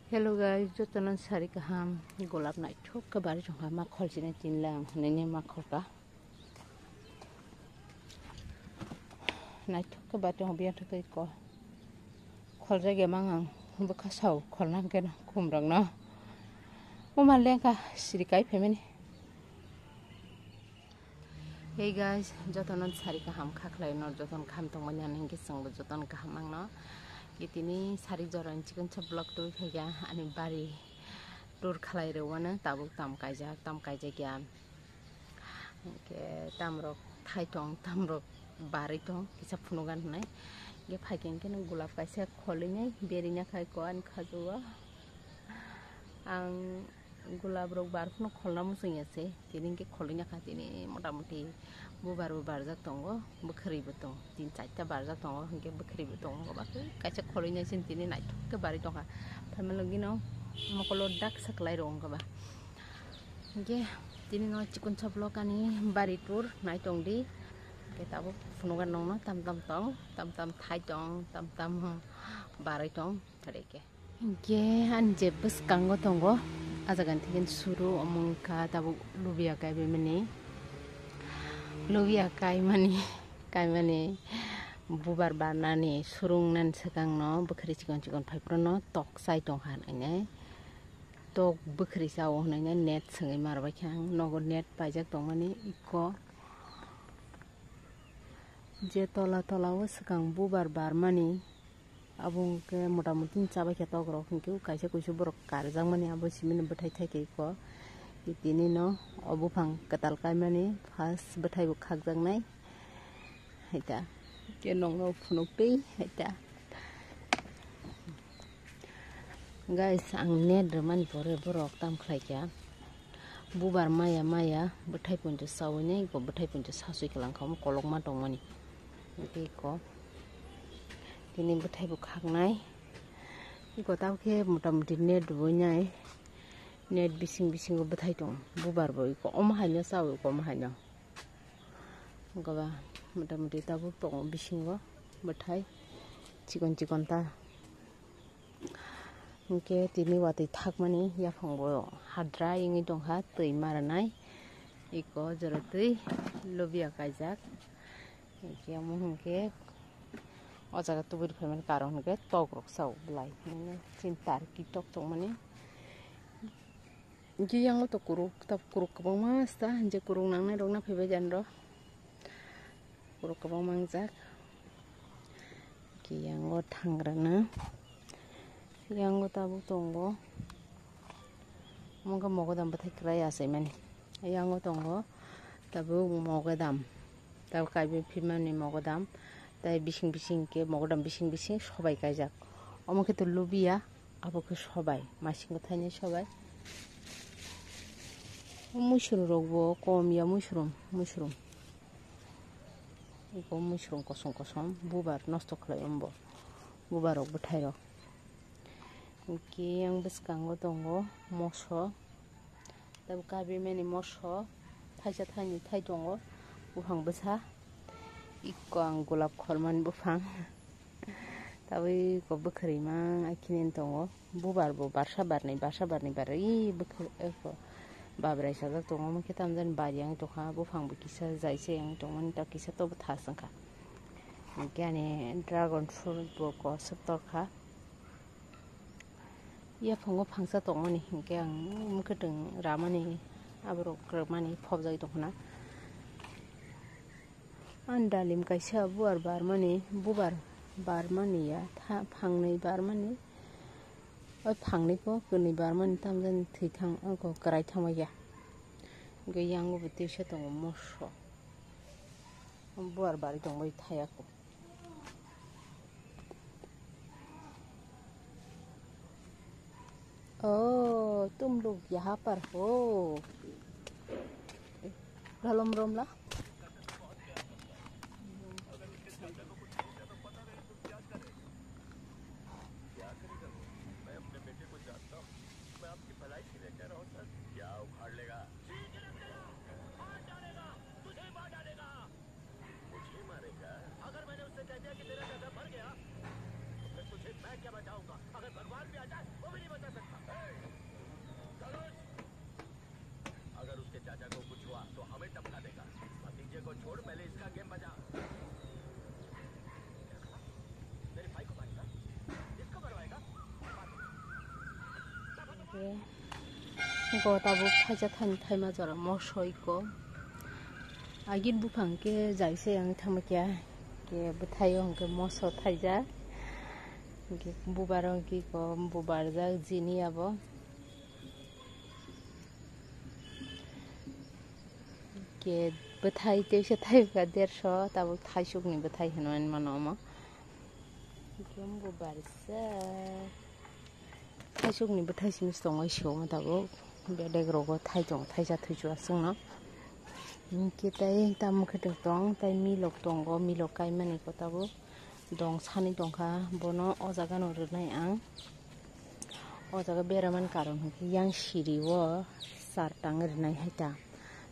Hello guys, jotonan sari kaham golap nai thok ka bari jongha ma khol jine tinlang nene ma khol ka nai thok ka bari jong bian thok ko khol ja ge mang ang bu kha sau khol nang ke na khum rang na mo man leng ka siri kai family. Hey guys, jotonan sari kaham khaklai no joton kham tong man yang ge sang joton kaham mang no Gitini sari joran chicken chop block tu kaya ani bari tur khalai rewana tabuk tam kaija kya ke tamrok thai tong tamrok bari tong kisa phunugan nai ge phaiken ke gulap kaisa kholine berinya khai ko an khajuwa ang gulap rok bar phunu kholna musing ase tini ke kholinya khatini motamoti bubar jak tongo bukhari butong tin chaita bar jak tongo hingke bukhari butong ba kaisa kholinya sin tini nai ke bari tonga phamalungi no mokolo dak saklai rong ba hingke tini no chicken chop lokani bari tur nai tongdi ke tabo phunugan nong no tam tam thai tong tam bari tong thareke hingke anje bus kango tongo ajagan thigen suru omongka tabo lubia kai bemeni Lubia kai mani bubar barnani surung nan sekang no bukhari cikon phaipro no tok sai tong han ane tok bukhari sao nai net sangai marba khang nogo net paijak tong mani iko je tola o sekang bubar barmani abung ke motamuti chaba khe tok ro khingku kaisa kuisu borok karjang mani abo simin bethai thai ke ko Itini no obufang katal kai mani first bethai bu khagjang nai haita ke nong no phunuk pe haita guys ang net man pore borok tam khlai kya bubar maya bethai punju sawini ko bethai punju sasui kalang kham kolok ma tong mani ke ko tini bethai bu khagnai ko taw ke motamuti net bu nyai net bising ko bethai tong bubar boy ko omahanya sawo ko omahanya goba motamuti tabu tong bising go bethai cikon ta ke tini wati thakmani ya phangbo hadra ingi dongha tui maranai iko jorotui lobia kaijak ke amuhungke ojaga tubur phemen karon ke togrok saw blai cintar ki tok tong mani Ji yang lo to kuruk kabang mas ta je kurung nang nai rong na phebe jan ro kuruk kabang mangjak ki yang lo thangrana yang lo tabu tongo mongga mogodam bathai krai ase mani yang lo tongo tabu mogodam tabu kaibe phimani mogodam tai bising ke mogodam bising sobai kaijak omoke to lubia aboke sobai masing thaini sobai mushroom rogbo komya mushroom iko mushroom kosom bubar nosto khlai ombo bubar rok bethai rok ki yang biskango tongo moso tab kabi meni moso thaisa thani thai tongo bufang besa iko ang golap kholman bufang tawi ko bukhari ma akinen tongo bubar bo barsa barni bari bukhari ko babrai sajak tongo mo ketam jan bariang tokha bufang bukisa jaise yang tongmani ta kisa to thasangkha kyane dragon fruit bo ko saptor kha ya phongo phangsa tongmani hingke ang mukheteng ramani abro krmani phobjai tongna andalim kaisa buar barmani ya phangnei barmani phangnei ko kuni barmani tamjan thithang ko krai thamaya ge yango bute se tong moso buar bari tong bai thaya ko oh तुम लोग यहाँ पर हो रलम रोमला मैं क्या बचाऊंगा अगर भगवान भी आ जाए वो भी नहीं बचा सकता go tabu phaja than thaima jara mosoi ko agin bufang ke jaise ang thamakya ke buthayo ke moso thaija ke bubarong ki ko bubar ja jini abo ke buthai te se thai ga 150 tabu thaisuk ni buthai henoin manoma ke bubar sa thaisuk ni buthai sin songoi sho ma tabu bedeg rogo thai jong thai ja thuju asung no ke tai tam khatung tong tai milok tongo milok kai mani ko tabu dong sani dongkha bono o jaga no rnai ang o jaga beraman karon yang siriwo sartang rnai haita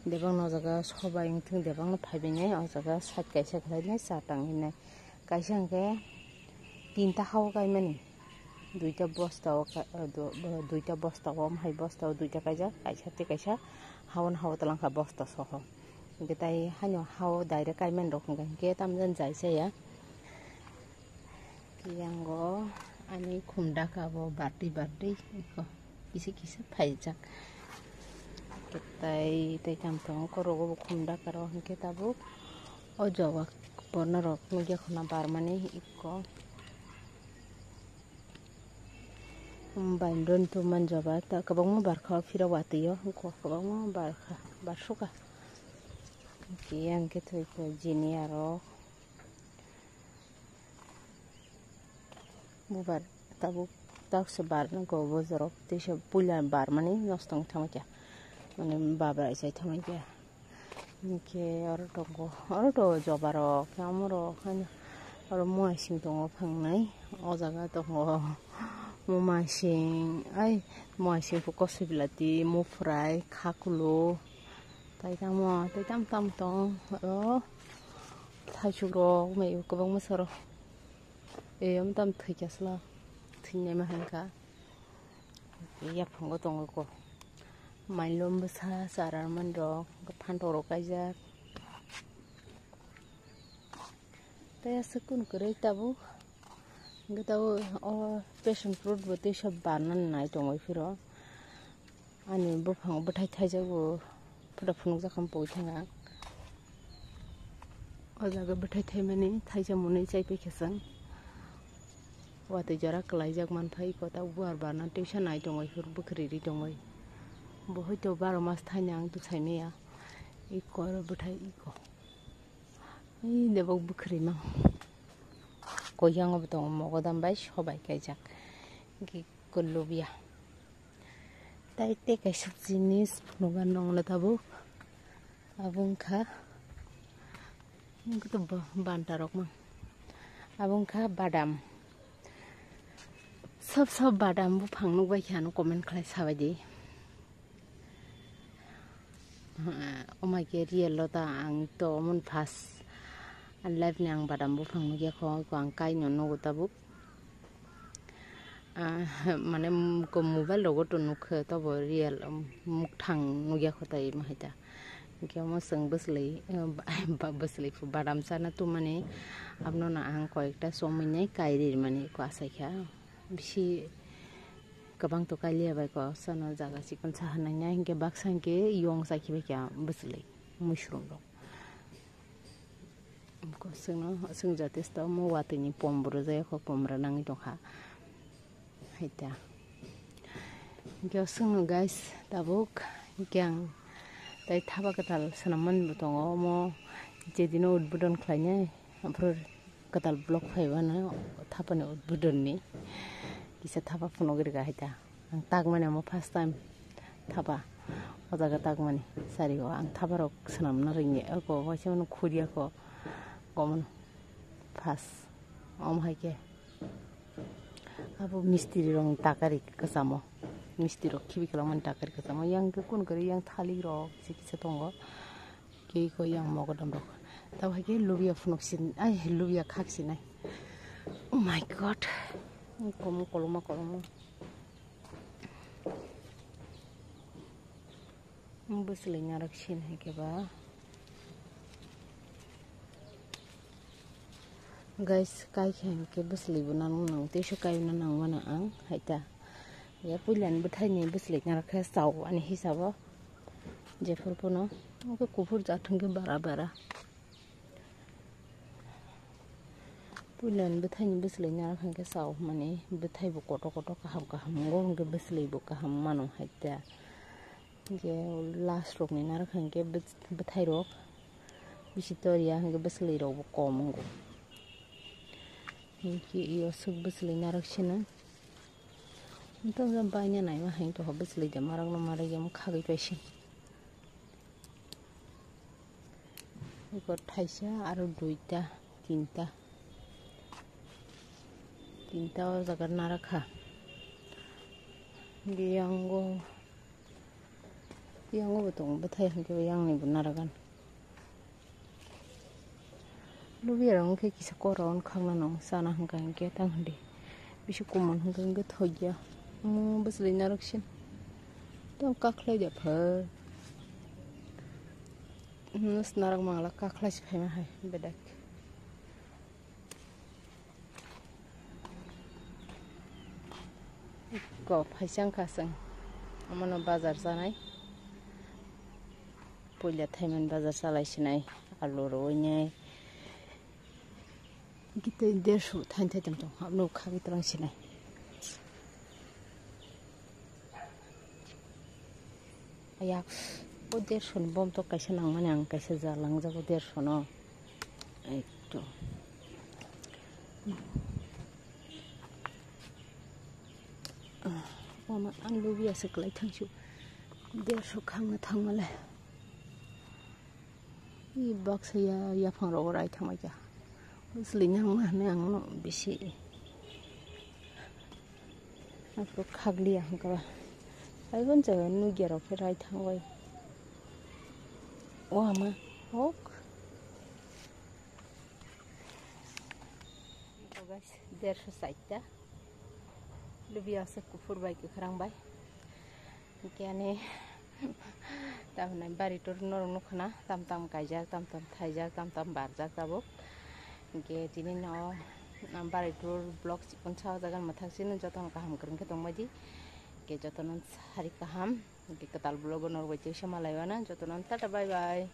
debang no jaga sobai thing debang no phaibene o jaga sat kaisa khlainai sartang hinai kaisa ke tinta haw kai mani duita bosta o hai bosta duita kaisa kaisa te kaisa hawan haw talangkha bosta soho getai hanyo haw direct kai men rok ke tamjan jaise ya yango ani khumda ka bo barti ko kisi phaijak ketai te kam tong ko rogo khumda karo ke tabu o jawa porna rok nuge khona barmani ikko bandon tu manjaba ta kabang barkha phira watiyo ko kabang barkha barsuka ke yang ke thoi ko jiniaro bubar tabu tak sebar ko bozorok te se pulan bar mani nostong thamakya mane babra isai thamakya ke aro to jobaro kamoro hanya aro muasing tongo phangnai o jaga tongo muasing ai muasing ko kosibilati mu fry khakulo tai tam tong ro thachuro me ko bang masaro em tam thikasla thine ma hanka ya phongo tongo ko mailom basa sarar mando phantoro kaija taya sakun kore tabu gataw o passion fruit bote sob banan nai tongoi firo ani buphang buthai thaijago phuda phunuk jakam poi thanga o jaga buthai thaimani thaija munai chai pekhasang wate jara klaijak manphai ko ta buar bana tuition ai tongoi fur bukhri ri tongoi bohoi to 12 mas thainang tu saimeya iko buthai iko ei debok bukhri ma ko yang obtong mogodam bai sobai kaijak gi kolobia tai te kaisa jinis phnugan nongna tabu abungkha ngto banta rok ma abungkha badam सब बादाम बुफां नुबाय खानो comment खालाय साबाय दि ओमाके real लता आं तो मन फास लाइफ नि आं बादाम बुफां नुगे खो आं काइनो नगो ताबु माने को मोबाइल लोगो तो नुखो तब रियेल मुख थां नुगे खताय माहायता के मसंग बसलै बादाम साना तो माने आपनो ना आं कयेकटा समयनै काइरि माने को आसायखा bisi kabang to kalia bai ko sano jaga sikon sahananya hinge baksangke yong sakhibe kya buslei mushroom ro ko sing jate sta mo watini pombro jay ko pomra nangi tokha haita ge sing guys tabuk gyang tai thaba katal sanaman butongo mo jedino udbudon khlaine ampror katal block phaibana thapane udbudon ni kisa thapa phuno giri haita ang tagmane mo first time thapa ojaga tagmane sari go ang thapa rok sanam na ringe ko waisano khuriya ko gomon first haike abu mistiri rong takari kasamo mistiri rok khibi kalaman takari kasamo yang kun gari yang thali rok sikisa tongo ke ko yang mogodam rok taw haike lubia phunoksin ai lubia khaksin ai oh my god koloma buslei naraksin haike ba guys kai khen ke buslei bunan nang te so kai na nang mana ang haita ya puilan bethayni bislik narakha saw ani hisabo jeforpono oke kufur jathungke bara puilan bethayni bislik narakha ke saw mane bethaybo koto kaham ngorongke bislikbo kaham mano haita je last rokni narakha ke bethayrok bisitoriya hangke bislikrok komongo ki iyo suk bislik naraksina Untung sampai nya nai mah hang to habis li jamarang no mara yam khagi paisi. Ikor thaisa aru duita tinta jagar narakha. Giyango betong bethai hangke yang ni bunaragan. Lubirang ke kisa koron khangna nong sana hangka hangke tang handi. Bisu kumon hangke thoya. Bus li naraksin tong kaklai de phar nus narak mangla kaklai sipai ma hai bedak ko phaisang khasang amano bazar janai puila thaiman bazar salai sinai alu roinai gite deshu thain thaitam tong amno khagi trang sinai yak o derson bom to kaisa nangmani ang kaisa jalang jago dersono ekto mama an lubi ase klai thangsu derso khangna thangmale I box ya phang ro rai thangma ja uslinyang ma ne ang no bisi apro khagli ang ka Aigon jaga nugiaro ke rai thangwai wama ok to guys 160 ta lubiya se kufur bai ke kharang bai kiane tamna bari tor norong nukhana tam kaijak tam thaijak tam barjak tabo ke tini no bari tor blog chikon cha jagan mathaksin joton kaham kreng ke tongmadi ke jotonon sari kaham ke katal blog nor wajhe samalaiwana jotonon tata bye bye